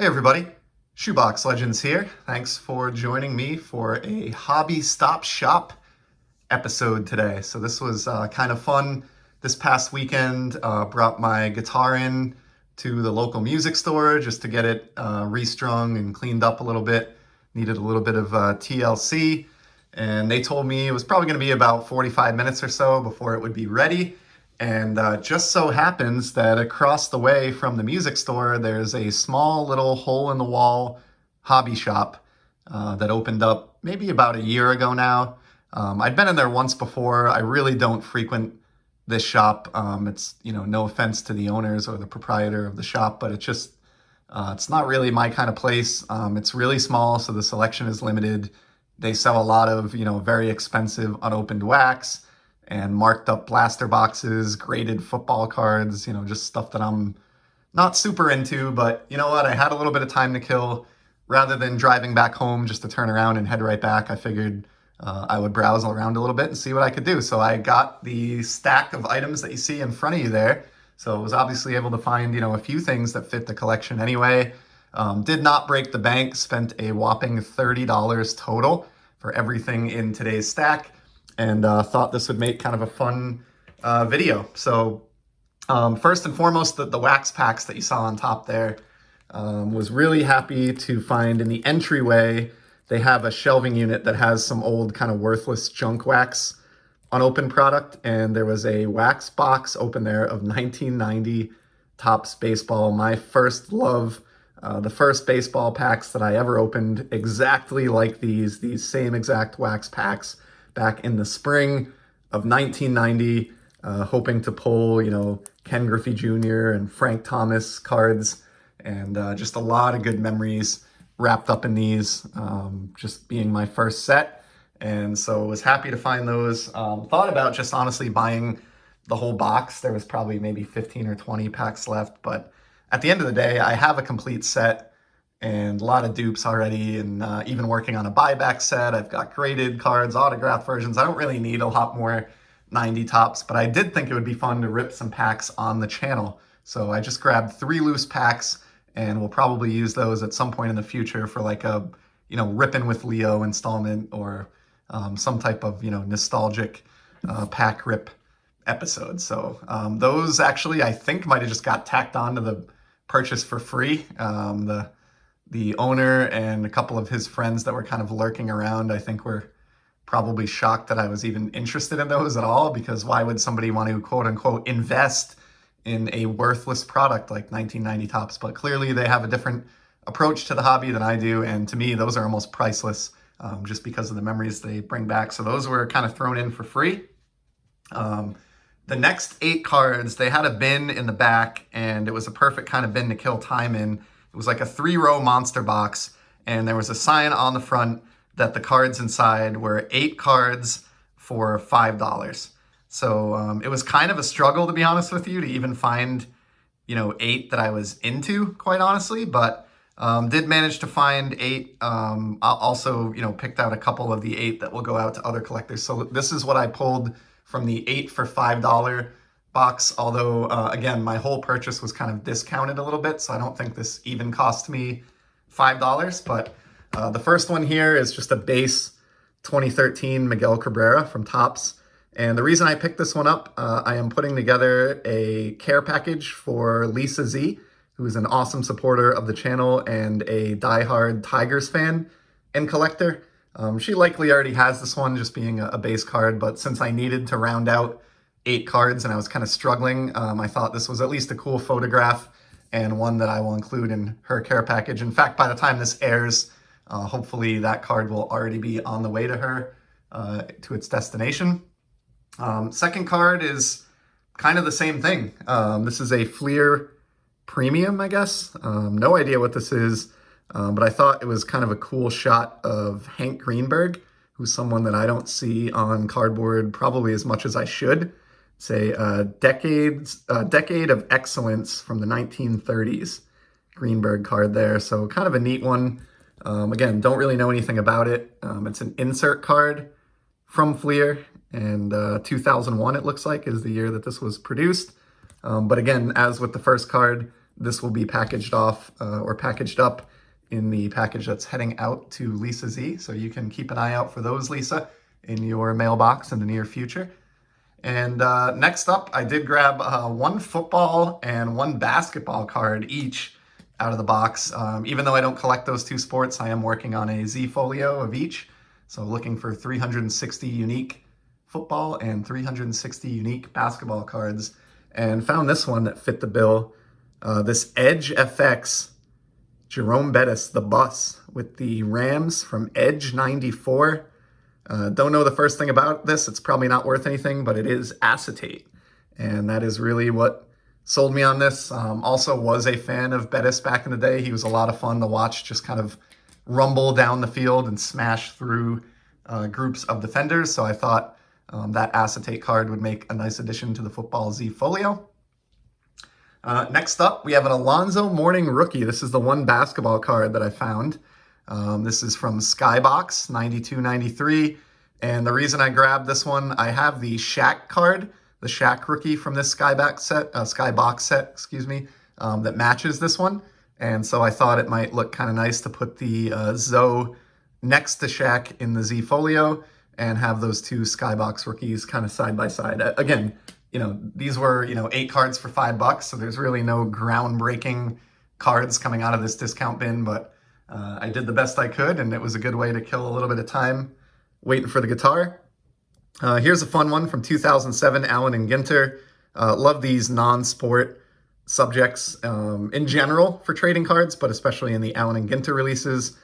Hey everybody, Shoebox Legends here. Thanks for joining me for a Hobby Stop Shop episode today. So this was kind of fun. This past weekend, brought my guitar in to the local music store just to get it restrung and cleaned up a little bit. Needed a little bit of TLC, and they told me it was probably going to be about 45 minutes or so before it would be ready. And just so happens that across the way from the music store, there's a small little hole-in-the-wall hobby shop that opened up maybe about a year ago now. I'd been in there once before. I really don't frequent this shop. It's, no offense to the owners or the proprietor of the shop, but it's just, it's not really my kind of place. It's really small, so the selection is limited. They sell a lot of, very expensive unopened wax and marked up blaster boxes, graded football cards, just stuff that I'm not super into. But you know what? I had a little bit of time to kill. Rather than driving back home just to turn around and head right back, I figured I would browse around a little bit and see what I could do. So I got the stack of items that you see in front of you there. So I was obviously able to find, a few things that fit the collection anyway. Did not break the bank, spent a whopping $30 total for everything in today's stack. And thought this would make kind of a fun video. So first and foremost, the wax packs that you saw on top there, was really happy to find in the entryway. They have a shelving unit that has some old kind of worthless junk wax unopened product, and there was a wax box open there of 1990 Topps baseball. My first love, the first baseball packs that I ever opened exactly like these same exact wax packs back in the spring of 1990, hoping to pull, Ken Griffey Jr. and Frank Thomas cards, and just a lot of good memories wrapped up in these, just being my first set. And so was happy to find those. Thought about just honestly buying the whole box. There was probably maybe 15 or 20 packs left, but at the end of the day, I have a complete set and a lot of dupes already, and even working on a buyback set. I've got graded cards, autographed versions. I don't really need a lot more 90 Topps, but I did think it would be fun to rip some packs on the channel. So I just grabbed 3 loose packs, and we'll probably use those at some point in the future for like a, Rippin' with Leo installment, or some type of, nostalgic pack rip episode. So those actually, I think, might have just got tacked on to the purchase for free. The owner and a couple of his friends that were kind of lurking around, I think, were probably shocked that I was even interested in those at all, because why would somebody want to, quote unquote, invest in a worthless product like 1990 Topps? But clearly they have a different approach to the hobby than I do, and to me those are almost priceless, just because of the memories they bring back. So those were kind of thrown in for free. The next 8 cards, they had a bin in the back, and it was a perfect kind of bin to kill time in. It was like a 3-row monster box, and there was a sign on the front that the cards inside were 8 cards for $5. So it was kind of a struggle, to be honest with you, to even find, 8 that I was into, quite honestly, but did manage to find 8. I also, picked out a couple of the 8 that will go out to other collectors. So this is what I pulled from the 8 for $5 box, although again, my whole purchase was kind of discounted a little bit, so I don't think this even cost me $5. But the first one here is just a base 2013 Miguel Cabrera from Topps. And the reason I picked this one up, I am putting together a care package for Lisa Z, who is an awesome supporter of the channel and a diehard Tigers fan and collector. She likely already has this one, just being a base card, but since I needed to round out 8 cards and I was kind of struggling, I thought this was at least a cool photograph and one that I will include in her care package. In fact, by the time this airs, hopefully that card will already be on the way to her, to its destination. Second card is kind of the same thing. This is a Flir Premium, I guess. No idea what this is, but I thought it was kind of a cool shot of Hank Greenberg, who's someone that I don't see on cardboard probably as much as I should. It's a decade of excellence from the 1930s Greenberg card there. So kind of a neat one. Again, don't really know anything about it. It's an insert card from Flir, and 2001 it looks like is the year that this was produced. But again, as with the first card, this will be packaged off or packaged up in the package that's heading out to Lisa Z. So you can keep an eye out for those, Lisa, in your mailbox in the near future. And next up, I did grab one football and one basketball card each out of the box. Even though I don't collect those two sports, I am working on a Z folio of each. So looking for 360 unique football and 360 unique basketball cards. And found this one that fit the bill. This Edge FX Jerome Bettis, the bus, with the Rams from Edge 94. Don't know the first thing about this. It's probably not worth anything, but it is acetate. And that is really what sold me on this. Also was a fan of Bettis back in the day. He was a lot of fun to watch, just kind of rumble down the field and smash through groups of defenders. So I thought that acetate card would make a nice addition to the Football Z folio. Next up, we have an Alonzo Mourning rookie. This is the one basketball card that I found. This is from Skybox 92-93. And the reason I grabbed this one, I have the Shaq card, the Shaq rookie from this Skybox set, that matches this one. And so I thought it might look kind of nice to put the Zoe next to Shaq in the Z folio and have those two Skybox rookies kind of side by side. Again, these were, 8 cards for $5, so there's really no groundbreaking cards coming out of this discount bin, but I did the best I could, and it was a good way to kill a little bit of time waiting for the guitar. Here's a fun one from 2007, Allen and Ginter. Love these non-sport subjects in general for trading cards, but especially in the Allen and Ginter releases.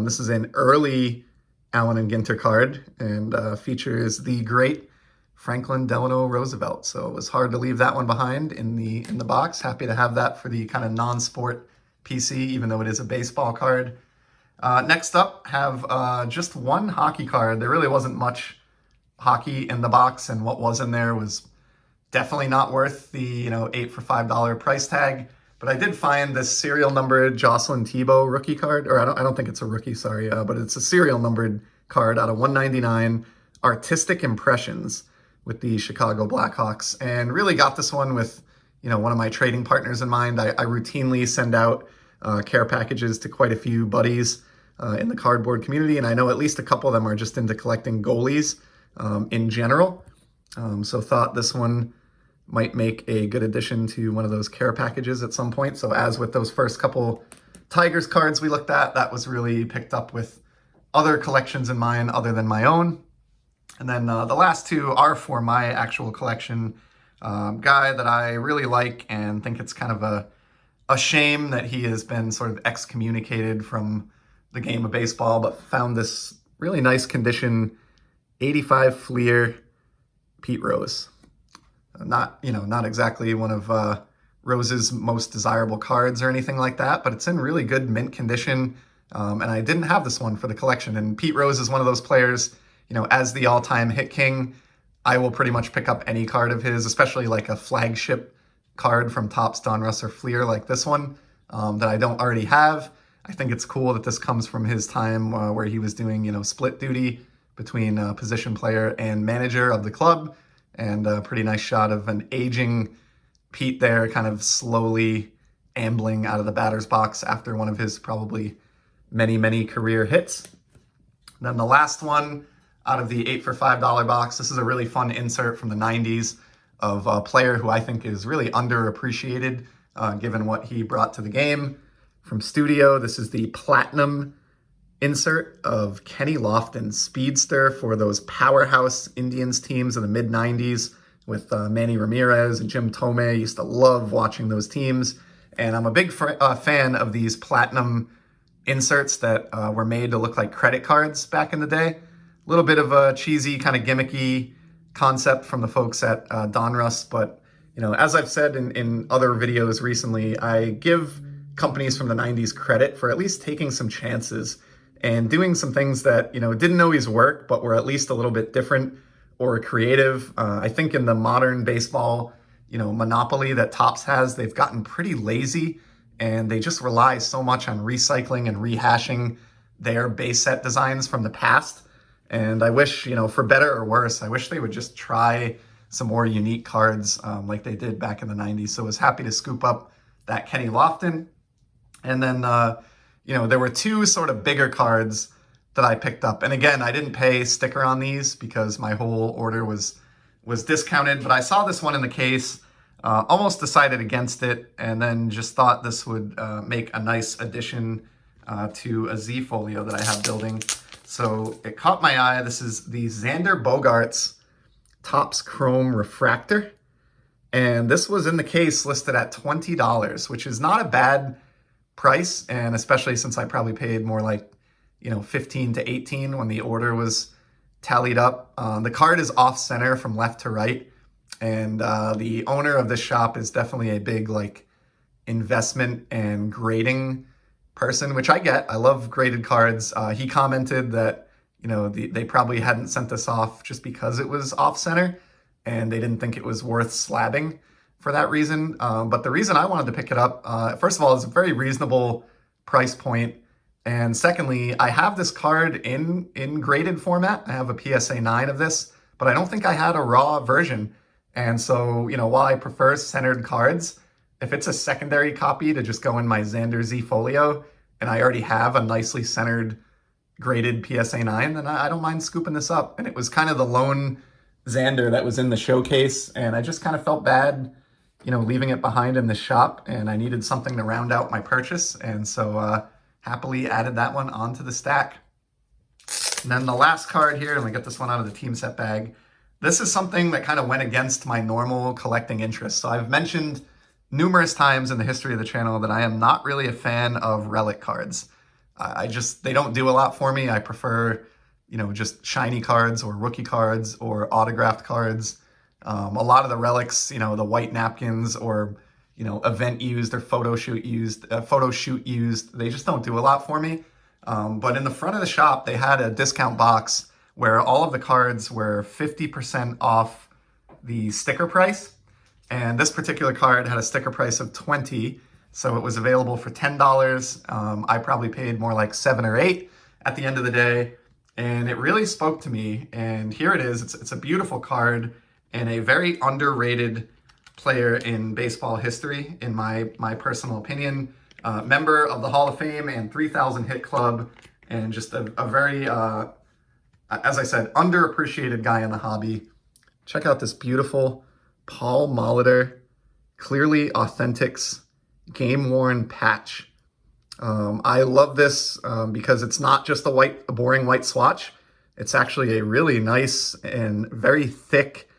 This is an early Allen and Ginter card, and features the great Franklin Delano Roosevelt. So it was hard to leave that one behind in the box. Happy to have that for the kind of non-sport PC, even though it is a baseball card. Next up, have just one hockey card. There really wasn't much hockey in the box, and what was in there was definitely not worth the 8 for $5 price tag. But I did find this serial numbered Jocelyn Tebow rookie card, or I don't think it's a rookie, sorry, but it's a serial numbered card out of 199, Artistic Impressions, with the Chicago Blackhawks, and really got this one with, one of my trading partners in mind. I routinely send out care packages to quite a few buddies in the cardboard community, and I know at least a couple of them are just into collecting goalies in general. So thought this one might make a good addition to one of those care packages at some point. So as with those first couple Tigers cards we looked at, that was really picked up with other collections in mind other than my own. And then the last two are for my actual collection. Guy that I really like and think it's kind of a shame that he has been sort of excommunicated from the game of baseball, but found this really nice condition 85 Flir Pete Rose. Not exactly one of Rose's most desirable cards or anything like that, but it's in really good mint condition. And I didn't have this one for the collection. And Pete Rose is one of those players, as the all-time hit king, I will pretty much pick up any card of his, especially like a flagship card from Topps Donruss or Fleer like this one that I don't already have. I think it's cool that this comes from his time where he was doing, split duty between position player and manager of the club, and a pretty nice shot of an aging Pete there, kind of slowly ambling out of the batter's box after one of his probably many, many career hits. Then the last one out of the 8 for $5 box, this is a really fun insert from the 90s of a player who I think is really underappreciated given what he brought to the game. From Studio, this is the Platinum insert of Kenny Lofton, Speedster, for those powerhouse Indians teams in the mid-90s with Manny Ramirez and Jim Thome. I used to love watching those teams, and I'm a big fan of these Platinum inserts that were made to look like credit cards back in the day. A little bit of a cheesy, kind of gimmicky concept from the folks at Donruss, but as I've said in other videos recently, I give companies from the 90s credit for at least taking some chances and doing some things that, didn't always work, but were at least a little bit different or creative. I think in the modern baseball, monopoly that Topps has, they've gotten pretty lazy, and they just rely so much on recycling and rehashing their base set designs from the past. And I wish, for better or worse, I wish they would just try some more unique cards like they did back in the 90s. So I was happy to scoop up that Kenny Lofton. And then, there were two sort of bigger cards that I picked up. And again, I didn't pay sticker on these because my whole order was discounted, but I saw this one in the case, almost decided against it, and then just thought this would make a nice addition to a Z folio that I have building. So it caught my eye. This is the Xander Bogaerts Topps Chrome Refractor. And this was in the case listed at $20, which is not a bad price. And especially since I probably paid more like, 15 to 18 when the order was tallied up. The card is off center from left to right. And the owner of this shop is definitely a big investment and grading person, which I get. I love graded cards. He commented that, they probably hadn't sent this off just because it was off center and they didn't think it was worth slabbing for that reason. But the reason I wanted to pick it up, first of all, is a very reasonable price point. And secondly, I have this card in graded format. I have a PSA 9 of this, but I don't think I had a raw version. And so, while I prefer centered cards, if it's a secondary copy to just go in my Xander Z folio, and I already have a nicely centered graded PSA 9, then I don't mind scooping this up. And it was kind of the lone Xander that was in the showcase, and I just kind of felt bad, leaving it behind in the shop, and I needed something to round out my purchase. And so, happily added that one onto the stack. And then the last card here, and we get this one out of the team set bag. This is something that kind of went against my normal collecting interest. So I've mentioned numerous times in the history of the channel that I am not really a fan of relic cards. They don't do a lot for me. I prefer, just shiny cards or rookie cards or autographed cards. A lot of the relics, the white napkins or event used or photo shoot used, they just don't do a lot for me. But in the front of the shop, they had a discount box where all of the cards were 50% off the sticker price. And this particular card had a sticker price of $20, so it was available for $10. I probably paid more like $7 or $8 at the end of the day. And it really spoke to me. And here it is. It's a beautiful card and a very underrated player in baseball history, in my personal opinion. Member of the Hall of Fame and 3,000 hit club, and just a very, as I said, underappreciated guy in the hobby. Check out this beautiful Paul Molitor Clearly Authentics game-worn patch. I love this because it's not just a boring white swatch. It's actually a really nice and very thick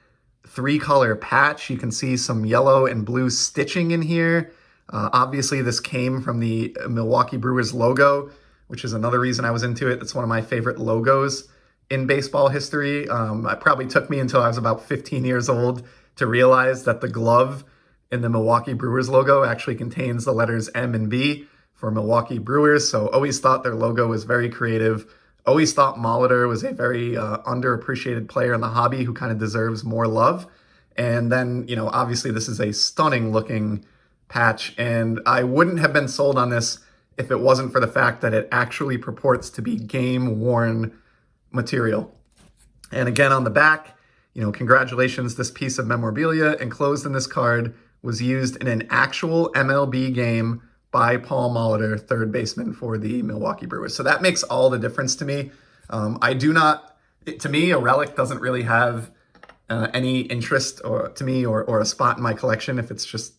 3-color patch. You can see some yellow and blue stitching in here. Obviously, this came from the Milwaukee Brewers logo, which is another reason I was into it. It's one of my favorite logos in baseball history. It probably took me until I was about 15 years old to realize that the glove in the Milwaukee Brewers logo actually contains the letters M and B for Milwaukee Brewers. So always thought their logo was very creative. Always thought Molitor was a very underappreciated player in the hobby who kind of deserves more love. And then, obviously this is a stunning looking patch, and I wouldn't have been sold on this if it wasn't for the fact that it actually purports to be game-worn material. And again, on the back, congratulations, this piece of memorabilia enclosed in this card was used in an actual MLB game by Paul Molitor, third baseman for the Milwaukee Brewers. So that makes all the difference to me. To me, a relic doesn't really have any interest or a spot in my collection if it's just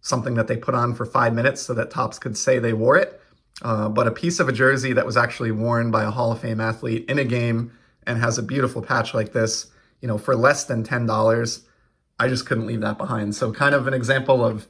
something that they put on for 5 minutes so that Topps could say they wore it. But a piece of a jersey that was actually worn by a Hall of Fame athlete in a game and has a beautiful patch like this, for less than $10, I just couldn't leave that behind. So kind of an example of,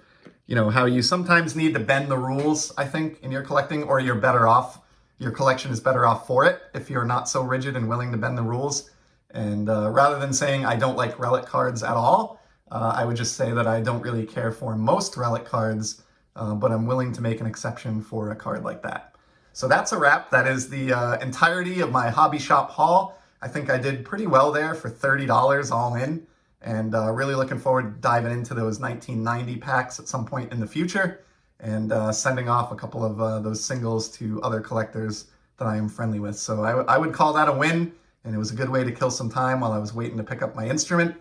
how you sometimes need to bend the rules, I think, in your collecting, or you're better off. Your collection is better off for it if you're not so rigid and willing to bend the rules. And rather than saying I don't like relic cards at all, I would just say that I don't really care for most relic cards, but I'm willing to make an exception for a card like that. So that's a wrap. That is the entirety of my hobby shop haul. I think I did pretty well there for $30 all in, and really looking forward to diving into those 1990 packs at some point in the future, and sending off a couple of those singles to other collectors that I am friendly with. So I would call that a win, and it was a good way to kill some time while I was waiting to pick up my instrument.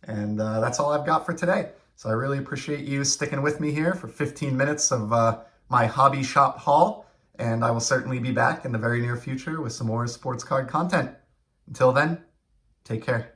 And that's all I've got for today. So I really appreciate you sticking with me here for 15 minutes of my hobby shop haul, and I will certainly be back in the very near future with some more sports card content. Until then, take care.